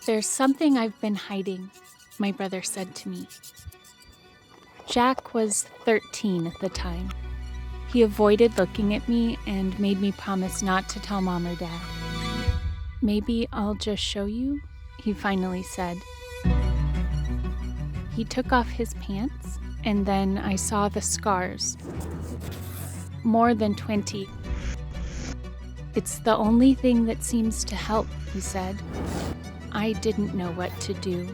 "There's something I've been hiding," my brother said to me. Jack was 13 at the time. He avoided looking at me and made me promise not to tell Mom or Dad. "Maybe I'll just show you," he finally said. He took off his pants, and then I saw the scars. More than 20. "It's the only thing that seems to help," he said. I didn't know what to do.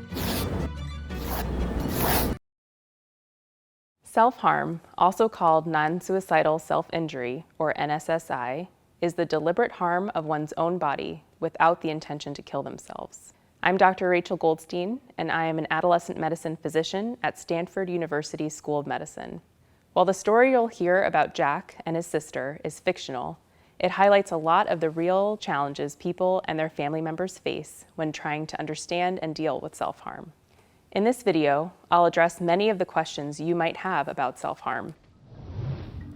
Self-harm, also called non-suicidal self-injury, or NSSI, is the deliberate harm of one's own body without the intention to kill themselves. I'm Dr. Rachel Goldstein, and I am an adolescent medicine physician at Stanford University School of Medicine. While the story you'll hear about Jack and his sister is fictional, it highlights a lot of the real challenges people and their family members face when trying to understand and deal with self-harm. In this video, I'll address many of the questions you might have about self-harm.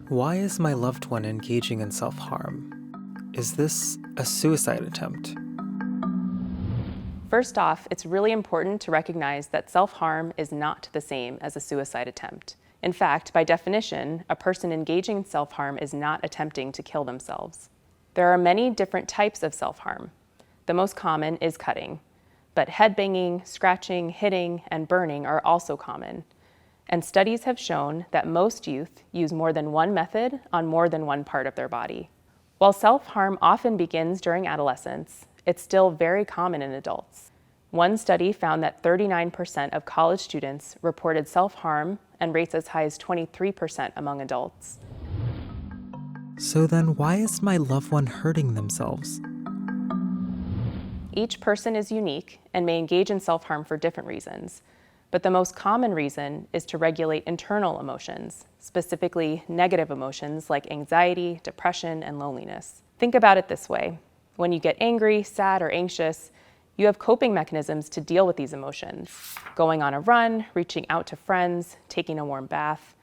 Why is my loved one engaging in self-harm? Is this a suicide attempt? First off, it's really important to recognize that self-harm is not the same as a suicide attempt. In fact, by definition, a person engaging in self-harm is not attempting to kill themselves. There are many different types of self-harm. The most common is cutting, but headbanging, scratching, hitting, and burning are also common. And studies have shown that most youth use more than one method on more than one part of their body. While self-harm often begins during adolescence, it's still very common in adults. One study found that 39% of college students reported self-harm and rates as high as 23% among adults. So then why is my loved one hurting themselves? Each person is unique and may engage in self-harm for different reasons, but the most common reason is to regulate internal emotions, specifically negative emotions like anxiety, depression, and loneliness. Think about it this way. When you get angry, sad, or anxious, you have coping mechanisms to deal with these emotions. Going on a run, reaching out to friends, taking a warm bath.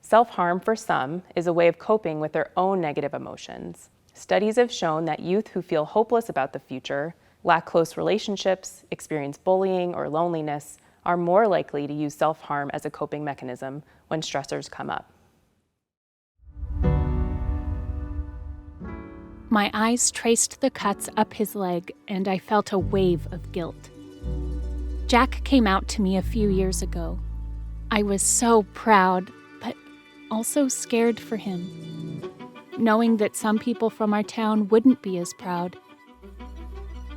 Self-harm for some is a way of coping with their own negative emotions. Studies have shown that youth who feel hopeless about the future, lack close relationships, experience bullying or loneliness, are more likely to use self-harm as a coping mechanism when stressors come up. My eyes traced the cuts up his leg, and I felt a wave of guilt. Jack came out to me a few years ago. I was so proud, but also scared for him, knowing that some people from our town wouldn't be as proud.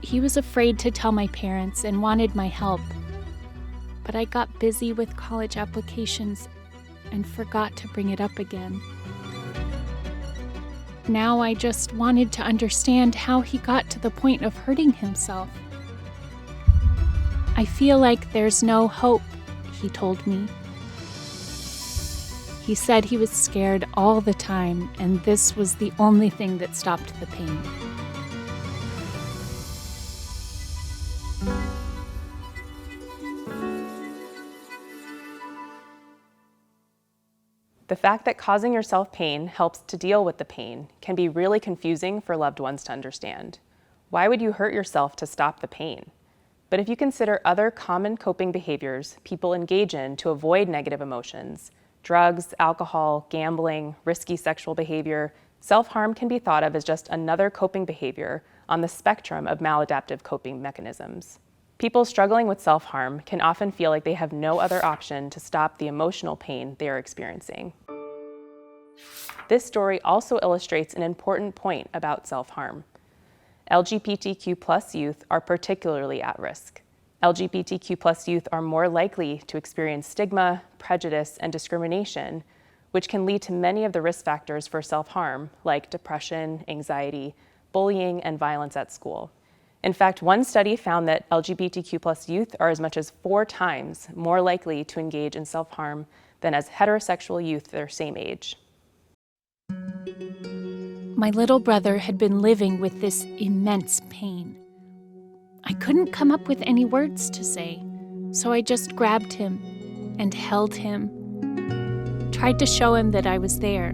He was afraid to tell my parents and wanted my help, but I got busy with college applications and forgot to bring it up again. Now I just wanted to understand how he got to the point of hurting himself. "I feel like there's no hope," he told me. He said he was scared all the time, and this was the only thing that stopped the pain. The fact that causing yourself pain helps to deal with the pain can be really confusing for loved ones to understand. Why would you hurt yourself to stop the pain? But if you consider other common coping behaviors people engage in to avoid negative emotions, drugs, alcohol, gambling, risky sexual behavior, self-harm can be thought of as just another coping behavior on the spectrum of maladaptive coping mechanisms. People struggling with self-harm can often feel like they have no other option to stop the emotional pain they are experiencing. This story also illustrates an important point about self-harm. LGBTQ+ youth are particularly at risk. LGBTQ+ youth are more likely to experience stigma, prejudice, and discrimination, which can lead to many of the risk factors for self-harm, like depression, anxiety, bullying, and violence at school. In fact, one study found that LGBTQ+ youth are as much as 4 times more likely to engage in self-harm than as heterosexual youth their same age. My little brother had been living with this immense pain. I couldn't come up with any words to say, so I just grabbed him and held him, tried to show him that I was there,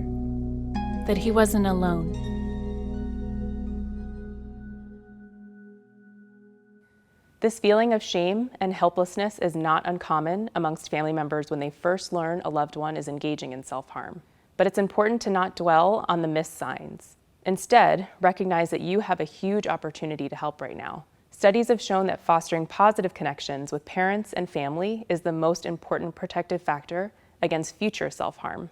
that he wasn't alone. This feeling of shame and helplessness is not uncommon amongst family members when they first learn a loved one is engaging in self-harm. But it's important to not dwell on the missed signs. Instead, recognize that you have a huge opportunity to help right now. Studies have shown that fostering positive connections with parents and family is the most important protective factor against future self-harm.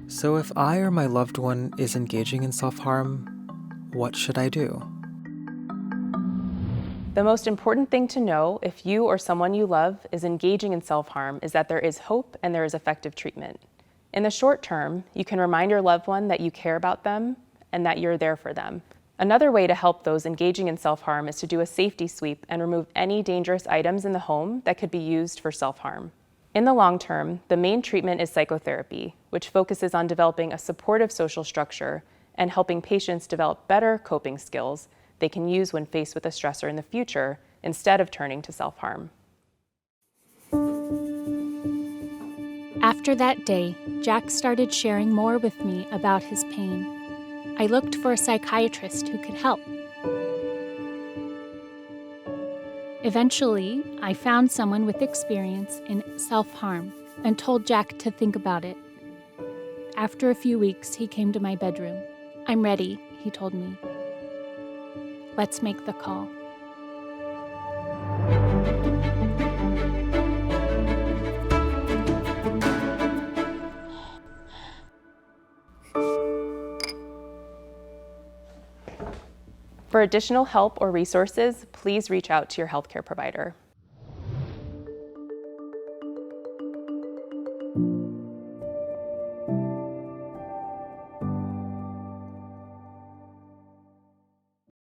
So if I or my loved one is engaging in self-harm, what should I do? The most important thing to know if you or someone you love is engaging in self-harm is that there is hope and there is effective treatment. In the short term, you can remind your loved one that you care about them and that you're there for them. Another way to help those engaging in self-harm is to do a safety sweep and remove any dangerous items in the home that could be used for self-harm. In the long term, the main treatment is psychotherapy, which focuses on developing a supportive social structure and helping patients develop better coping skills they can use when faced with a stressor in the future instead of turning to self-harm. After that day, Jack started sharing more with me about his pain. I looked for a psychiatrist who could help. Eventually, I found someone with experience in self-harm and told Jack to think about it. After a few weeks, he came to my bedroom. "I'm ready," he told me. "Let's make the call." For additional help or resources, please reach out to your healthcare provider.